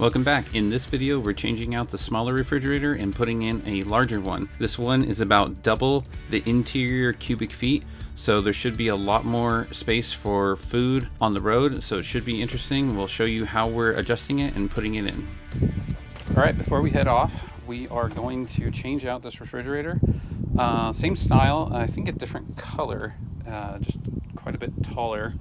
Welcome back. In this video, we're changing out the smaller refrigerator and putting in a larger one. This one is about double the interior cubic feet, so there should be a lot more space for food on the road, so it should be interesting. We'll show you how we're adjusting it and putting it in. All right, before we head off, we are going to change out this refrigerator. Same style, I think a different color, just quite a bit taller.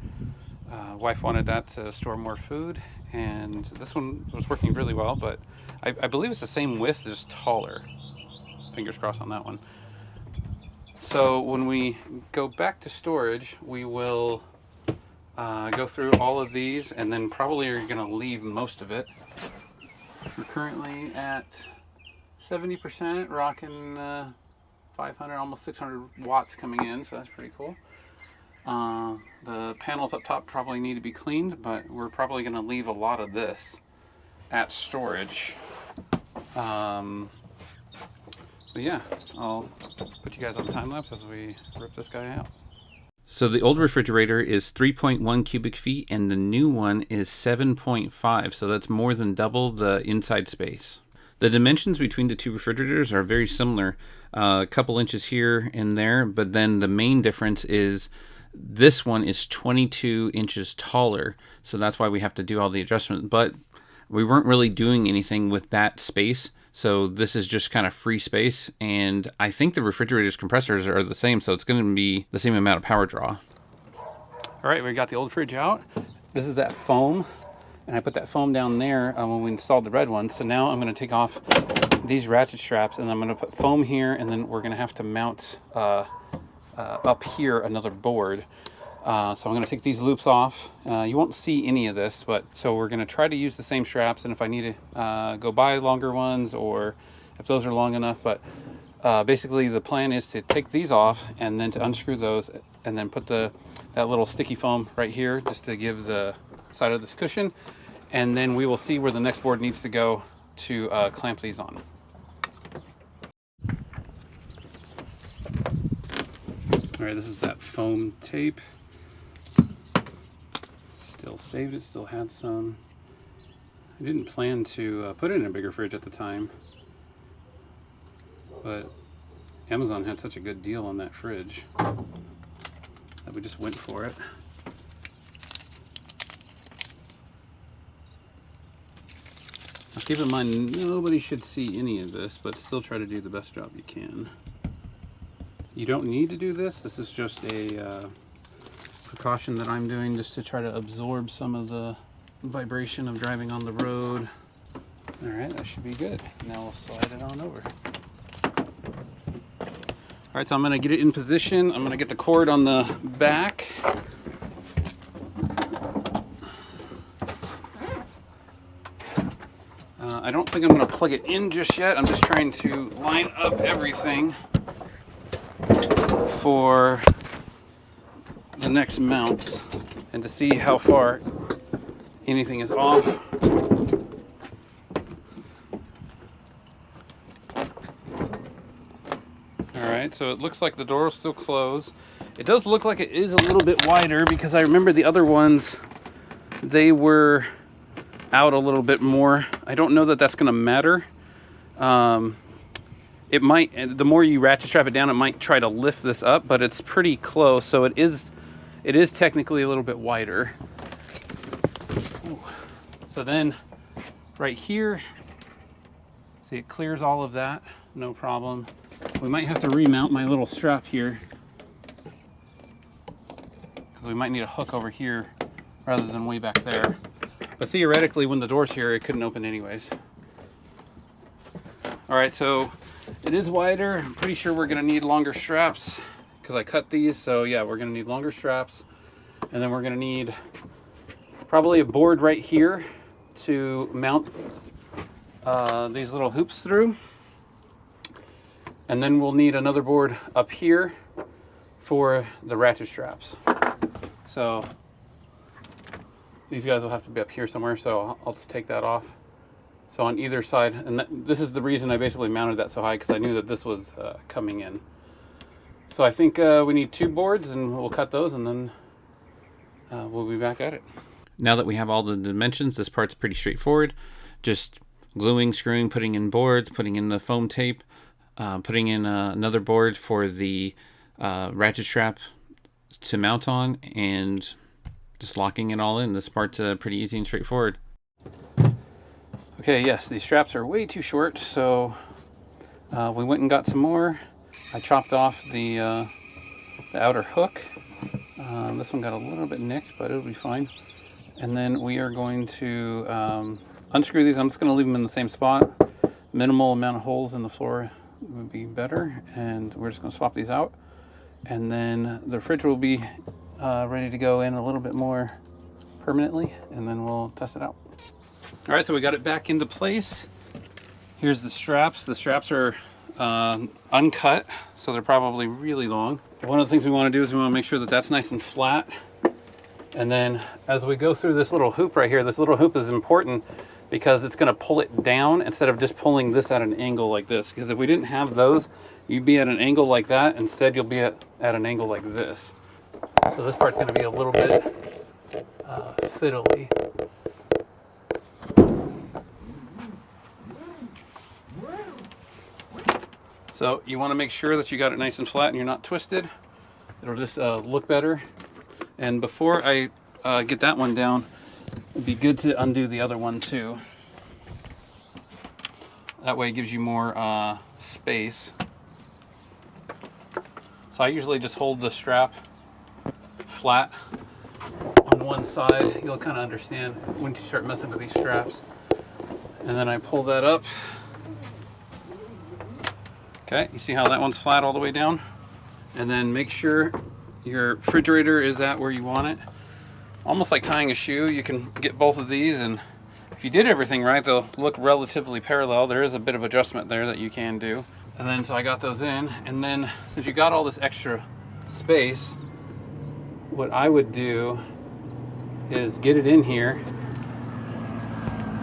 Wife wanted that to store more food, and this one was working really well, but I believe it's the same width, just taller. Fingers crossed on that one. So when we go back to storage, we will go through all of these, and then probably are going to leave most of it. We're currently at 70%, rocking 500, almost 600 watts coming in, so that's pretty cool. The panels up top probably need to be cleaned, but we're probably going to leave a lot of this at storage. But yeah, I'll put you guys on time lapse as we rip this guy out. So the old refrigerator is 3.1 cubic feet and the new one is 7.5, so that's more than double the inside space. The dimensions between the two refrigerators are very similar, a couple inches here and there, but then the main difference is this one is 22 inches taller, so that's why we have to do all the adjustments. But we weren't really doing anything with that space, so this is just kind of free space, and I think the refrigerator's compressors are the same, so it's going to be the same amount of power draw. All right, we got the old fridge out. This is that foam, and I put that foam down there when we installed the red one. So now I'm going to take off these ratchet straps, and I'm going to put foam here, and then we're going to have to mount up here another board. So I'm going to take these loops off. You won't see any of this, but so we're going to try to use the same straps, and if I need to go buy longer ones, or if those are long enough, but basically the plan is to take these off and then to unscrew those and then put that little sticky foam right here just to give the side of this cushion, and then we will see where the next board needs to go to clamp these on. All right, this is that foam tape. Still saved it, still had some. I didn't plan to put it in a bigger fridge at the time, but Amazon had such a good deal on that fridge that we just went for it. Now keep in mind, nobody should see any of this, but still try to do the best job you can. You don't need to do this. This is just a precaution that I'm doing just to try to absorb some of the vibration of driving on the road. All right, that should be good. Now we'll slide it on over. All right, so I'm gonna get it in position. I'm gonna get the cord on the back. I don't think I'm gonna plug it in just yet. I'm just trying to line up everything for the next mounts and to see how far anything is off. Alright, so it looks like the door is still closed. It does look like it is a little bit wider because I remember the other ones, they were out a little bit more. I don't know that that's going to matter. It might, the more you ratchet strap it down, it might try to lift this up, but it's pretty close, so it is technically a little bit wider. Ooh. So then right here, see, it clears all of that, no problem. We might have to remount my little strap here because we might need a hook over here rather than way back there. But theoretically, when the door's here, it couldn't open anyways. All right, so it is wider. I'm pretty sure we're gonna need longer straps because I cut these. So yeah, we're gonna need longer straps. And then we're gonna need probably a board right here to mount these little hoops through. And then we'll need another board up here for the ratchet straps. So these guys will have to be up here somewhere, so I'll just take that off. So on either side, and this is the reason I basically mounted that so high, because I knew that this was coming in. So I think we need two boards, and we'll cut those, and then we'll be back at it. Now that we have all the dimensions, this part's pretty straightforward. just gluing, screwing, putting in boards, putting in the foam tape, putting in another board for the ratchet strap to mount on, and just locking it all in. This part's pretty easy and straightforward. Okay, yes, these straps are way too short, so we went and got some more. I chopped off the outer hook. This one got a little bit nicked, but it'll be fine. And then we are going to unscrew these. I'm just going to leave them in the same spot. Minimal amount of holes in the floor would be better. And we're just going to swap these out. And then the fridge will be ready to go in a little bit more permanently. And then we'll test it out. All right, so we got it back into place. Here's the straps. The straps are uncut, so they're probably really long. One of the things we want to do is we want to make sure that that's nice and flat. And then as we go through this little hoop right here, this little hoop is important because it's going to pull it down instead of just pulling this at an angle like this. Because if we didn't have those, you'd be at an angle like that. Instead, you'll be at an angle like this. So this part's going to be a little bit fiddly. So you want to make sure that you got it nice and flat and you're not twisted. It'll just look better. And before I get that one down, it'd be good to undo the other one too. That way it gives you more space. So I usually just hold the strap flat on one side. You'll kind of understand when you start messing with these straps. And then I pull that up. Okay, you see how that one's flat all the way down? And then make sure your refrigerator is at where you want it. Almost like tying a shoe, you can get both of these, and if you did everything right, they'll look relatively parallel. There is a bit of adjustment there that you can do. And then, so I got those in, and then since you got all this extra space, what I would do is get it in here.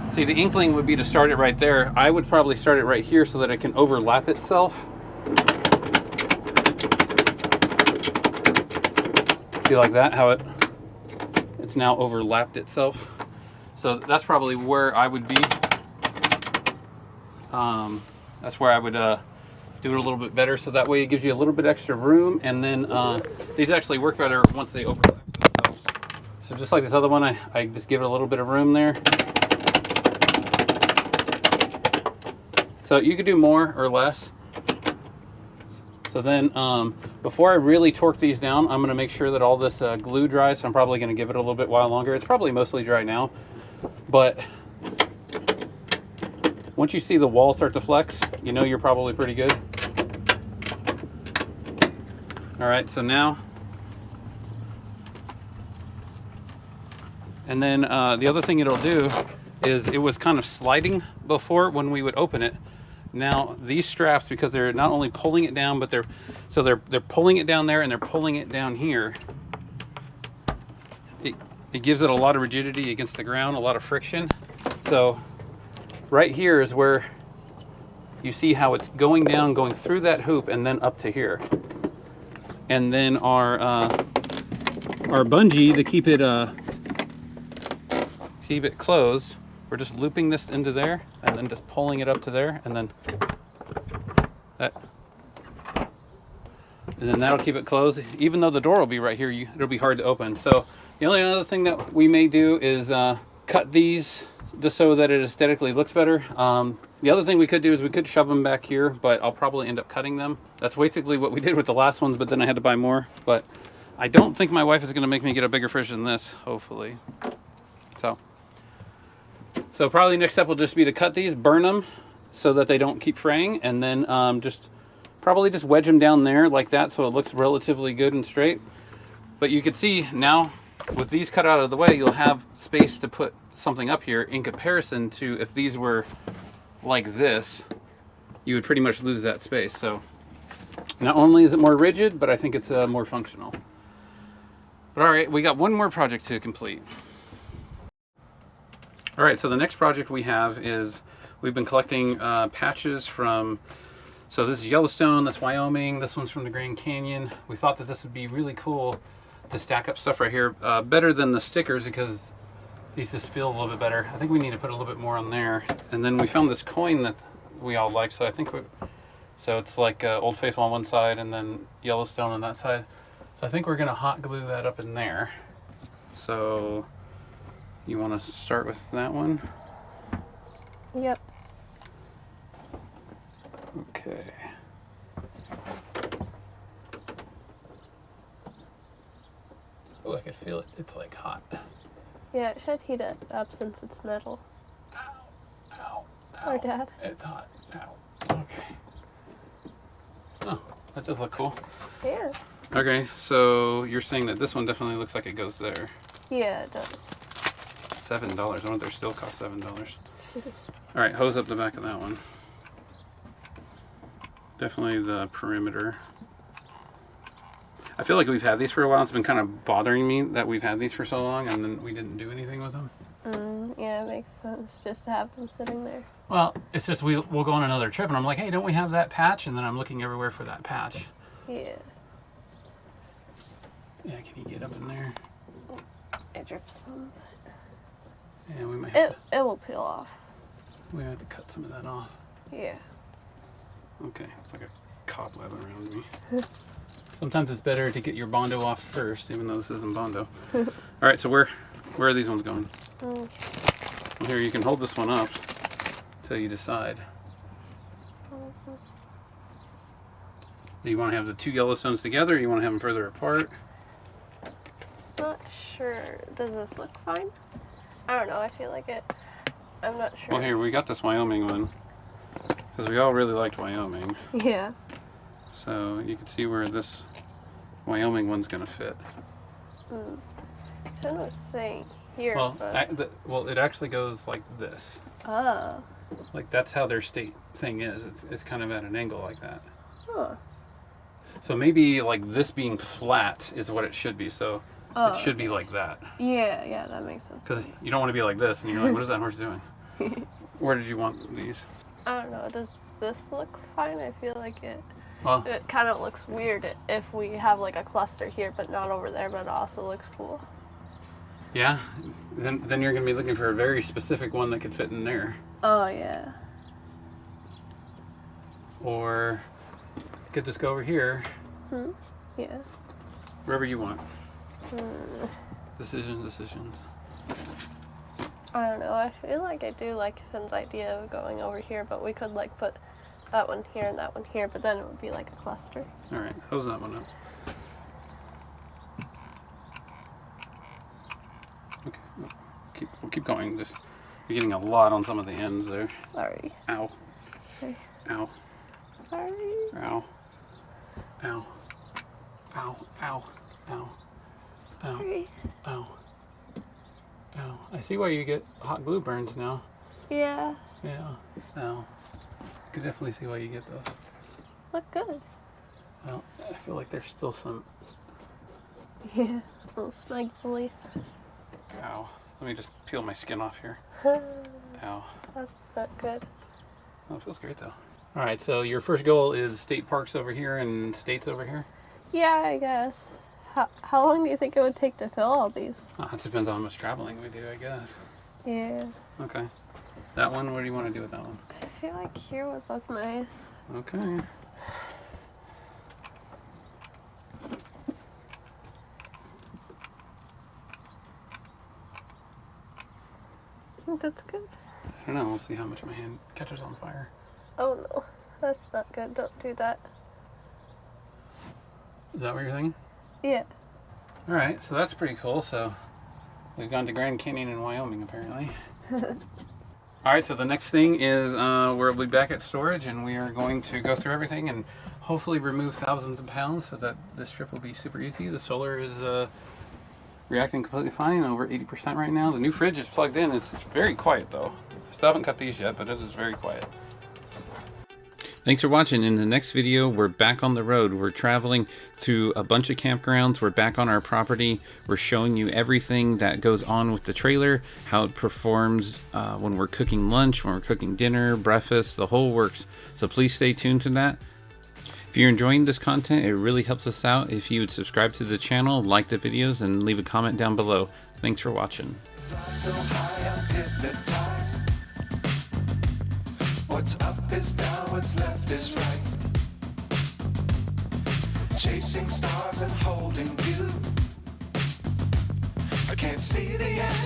See, the inkling would be to start it right there. I would probably start it right here so that it can overlap itself. See, like that, how it's now overlapped itself. So that's probably where I would be. That's where I would do it a little bit better, so that way it gives you a little bit extra room, and then these actually work better once they overlap themselves. So just like this other one, I just give it a little bit of room there. So you could do more or less. So then before I really torque these down, I'm going to make sure that all this glue dries. So I'm probably going to give it a little bit while longer. It's probably mostly dry now. But once you see the wall start to flex, you know you're probably pretty good. All right, so now. And then the other thing it'll do is it was kind of sliding before when we would open it. Now these straps, because they're not only pulling it down, but they're pulling it down there and they're pulling it down here. It gives it a lot of rigidity against the ground, a lot of friction. So right here is where you see how it's going down, going through that hoop and then up to here. And then our bungee to keep it closed. We're just looping this into there and then just pulling it up to there, and then that'll keep it closed. Even though the door will be right here, it'll be hard to open. So the only other thing that we may do is cut these just so that it aesthetically looks better. The other thing we could do is we could shove them back here, but I'll probably end up cutting them. That's basically what we did with the last ones, but then I had to buy more. But I don't think my wife is going to make me get a bigger fridge than this, hopefully. So probably next step will just be to cut these, burn them so that they don't keep fraying, and then probably just wedge them down there like that so it looks relatively good and straight. But you can see now with these cut out of the way, you'll have space to put something up here in comparison to if these were like this, you would pretty much lose that space. So not only is it more rigid, but I think it's more functional. But all right, we got one more project to complete. All right, so the next project we have is we've been collecting patches from, so this is Yellowstone, that's Wyoming, this one's from the Grand Canyon. We thought that this would be really cool to stack up stuff right here, better than the stickers because these just feel a little bit better. I think we need to put a little bit more on there. And then we found this coin that we all like, so I think so it's like Old Faithful on one side and then Yellowstone on that side. So I think we're gonna hot glue that up in there. So you want to start with that one? Yep. Okay. Oh, I can feel it. It's like hot. Yeah, it should heat it up since it's metal. Ow, ow, ow. Or Dad. It's hot. Ow. Okay. Oh, that does look cool. Yeah. Okay, so you're saying that this one definitely looks like it goes there. Yeah, it does. $7. I wonder if they still cost $7. Jeez. All right, hose up the back of that one. Definitely the perimeter. I feel like we've had these for a while. It's been kind of bothering me that we've had these for so long and then we didn't do anything with them. Yeah, it makes sense just to have them sitting there. Well, it's just we'll go on another trip and I'm like, hey, don't we have that patch? And then I'm looking everywhere for that patch. Yeah. Yeah, can you get up in there? It drips some. Yeah, we might have It will peel off. we have to cut some of that off. Yeah. Okay, it's like a cobweb around me. Sometimes it's better to get your Bondo off first, even though this isn't Bondo. All right, so where are these ones going? Well, here, you can hold this one up till you decide. Do you want to have the two Yellowstones together, or you want to have them further apart? Not sure. Does this look fine? I don't know. I feel like it. I'm not sure. Well, here, we got this Wyoming one, because we all really liked Wyoming. Yeah. So you can see where this Wyoming one's going to fit. I was saying here, Well, but... well, it actually goes like this. Ah. Like, that's how their state thing is. It's kind of at an angle like that. Huh. So maybe like this being flat is what it should be. So it should be like that. Yeah, that makes sense. Because you don't want to be like this and you're like, what is that horse doing? Where did you want these? I don't know. Does this look fine? I feel like it Well, kind of looks weird if we have like a cluster here, but not over there, but it also looks cool. yeah. Then you're going to be looking for a very specific one that could fit in there. Oh, yeah. Or could just go over here. Yeah. Wherever you want. Decisions. I don't know. I feel like I do like Finn's idea of going over here, but we could like put that one here and that one here, but then it would be like a cluster. All right, hose that one up. Okay, we'll keep going. Just you're getting a lot on some of the ends there. Sorry. Ow. Sorry. Ow. Sorry. Ow. Ow. Ow. Ow. Ow. Ow. Sorry. Ow. Ow. I see why you get hot glue burns now. Yeah. Yeah. Ow. I can definitely see why you get those. Look good. Well, I feel like there's still some. Yeah. A little smuggly. Ow. Let me just peel my skin off here. Ow. That's not good. Oh, it feels great though. All right, so your first goal is state parks over here and states over here? Yeah, I guess. How long do you think it would take to fill all these? It depends on how much traveling we do, I guess. Yeah. Okay. That one, what do you want to do with that one? I feel like here would look nice. Okay. I think that's good. I don't know, we'll see how much my hand catches on fire. Oh no, that's not good. Don't do that. Is that what you're thinking? Yeah. All right, so that's pretty cool. So we've gone to Grand Canyon in Wyoming, apparently. All right, so the next thing is we'll be back at storage and we are going to go through everything and hopefully remove thousands of pounds so that this trip will be super easy. The solar is reacting completely fine, over 80% right now. The new fridge is plugged in. It's very quiet though. I still haven't cut these yet, but it is very quiet. Thanks for watching. In the next video, we're back on the road. We're traveling through a bunch of campgrounds. We're back on our property. We're showing you everything that goes on with the trailer, how it performs when we're cooking lunch, when we're cooking dinner, breakfast, the whole works. So please stay tuned to that. If you're enjoying this content, it really helps us out if you would subscribe to the channel, like the videos, and leave a comment down below. Thanks for watching. So high I'm hypnotized. What's up is down, what's left is right. Chasing stars and holding you. I can't see the end.